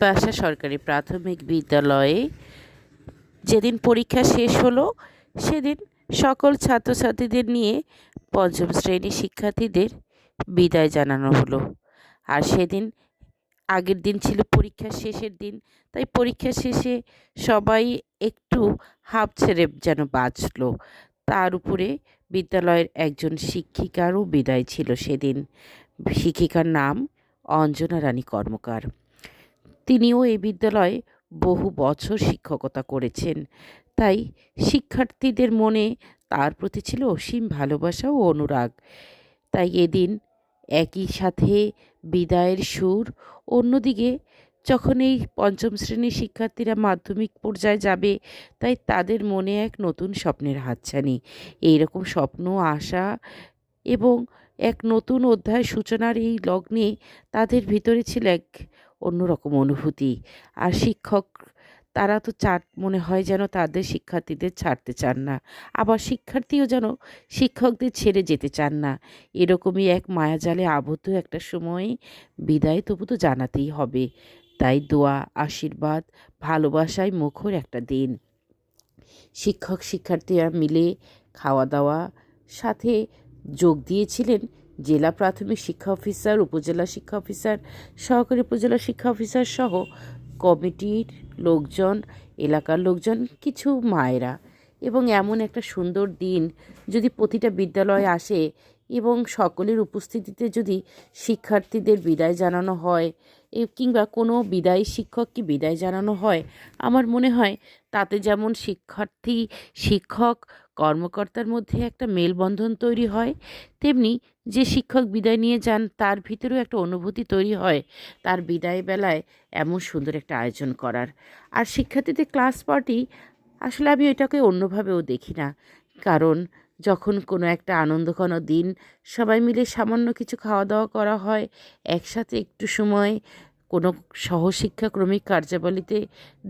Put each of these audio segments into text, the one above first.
পাশা সরকারি প্রাথমিক বিদ্যালয়ে যেদিন পরীক্ষা শেষ হলো সেদিন সকল ছাত্রছাত্রীদের নিয়ে পঞ্চম শ্রেণীর শিক্ষার্থীদের বিদায় জানানো হলো। আর সেদিন আগের দিন ছিল পরীক্ষার শেষের দিন, তাই পরীক্ষা শেষে সবাই একটু হাঁপ ছেড়ে যেন বাঁচল। তার উপরে বিদ্যালয়ের একজন শিক্ষিকারও বিদায় ছিল সেদিন। শিক্ষিকার নাম অঞ্জনা রানী কর্মকার। তিনিও এই বিদ্যালয়ে বহু বছর শিক্ষকতা করেছেন, তাই শিক্ষার্থীদের মনে তার প্রতি ছিল অসীম ভালোবাসা ও অনুরাগ। তাই এদিন একই সাথে বিদায়ের সুর। অন্যদিকে যখন এই পঞ্চম শ্রেণীর শিক্ষার্থীরা মাধ্যমিক পর্যায়ে যাবে, তাই তাদের মনে এক নতুন স্বপ্নের হাতছানি। এইরকম স্বপ্ন, আশা এবং এক নতুন অধ্যায় সূচনার এই লগ্নে তাদের ভিতরে ছিল এক অন্যরকম অনুভূতি। আর শিক্ষক তারা তো মনে হয় যেন তাদের শিক্ষার্থীদের ছাড়তে চান না, আবার শিক্ষার্থীও যেন শিক্ষকদের ছেড়ে যেতে চান না। এরকমই এক মায়াজালে আবদ্ধ একটা সময়ে বিদায় তবু তো জানাতেই হবে। তাই দোয়া, আশীর্বাদ, ভালোবাসায় মুখর একটা দিন। শিক্ষক শিক্ষার্থীরা মিলে খাওয়া দাওয়া সাথে যোগ দিয়েছিলেন জেলা প্রাথমিক শিক্ষা অফিসার, উপজেলা শিক্ষা অফিসার, সহকারী উপজেলা শিক্ষা অফিসার সহ কমিটির লোকজন, এলাকার লোকজন, কিছু মায়েরা। এবং এমন একটা সুন্দর দিন যদি প্রতিটা বিদ্যালয়ে আসে এবং সকলের উপস্থিতিতে যদি শিক্ষার্থীদের বিদায় জানানো হয় কিংবা কোনো বিদায়ী শিক্ষককে বিদায় জানানো হয়, আমার মনে হয় তাতে যেমন শিক্ষার্থী, শিক্ষক, কর্মকর্তার মধ্যে একটা মেলবন্ধন তৈরি হয়, তেমনি যে শিক্ষক বিদায় নিয়ে যান তার ভিতরেও একটা অনুভূতি তৈরি হয় তার বিদায় বেলায় এমন সুন্দর একটা আয়োজন করার। আর শিক্ষার্থীদের ক্লাস পার্টি আসলে আমি এটাকে অন্যভাবেও দেখি না, কারণ যখন কোনো একটা আনন্দঘন দিন সবাই মিলে সামান্য কিছু খাওয়া দাওয়া করা হয়, একসাথে একটু সময় কোনো সহশিক্ষাক্রমিক কার্যাবলীতে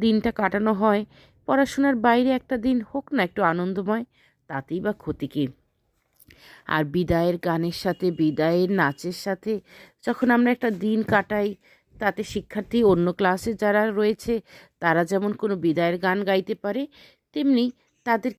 দিনটা কাটানো হয়, পড়াশোনার বাইরে একটা দিন হোক না একটু আনন্দময়, তাতেই বা ক্ষতি কী? আর বিদায়ের গানের সাথে, বিদায়ের নাচের সাথে যখন আমরা একটা দিন কাটাই, তাতে শিক্ষার্থী অন্য ক্লাসে যারা রয়েছে তারা যেমন কোনো বিদায়ের গান গাইতে পারে, তেমনি তাদের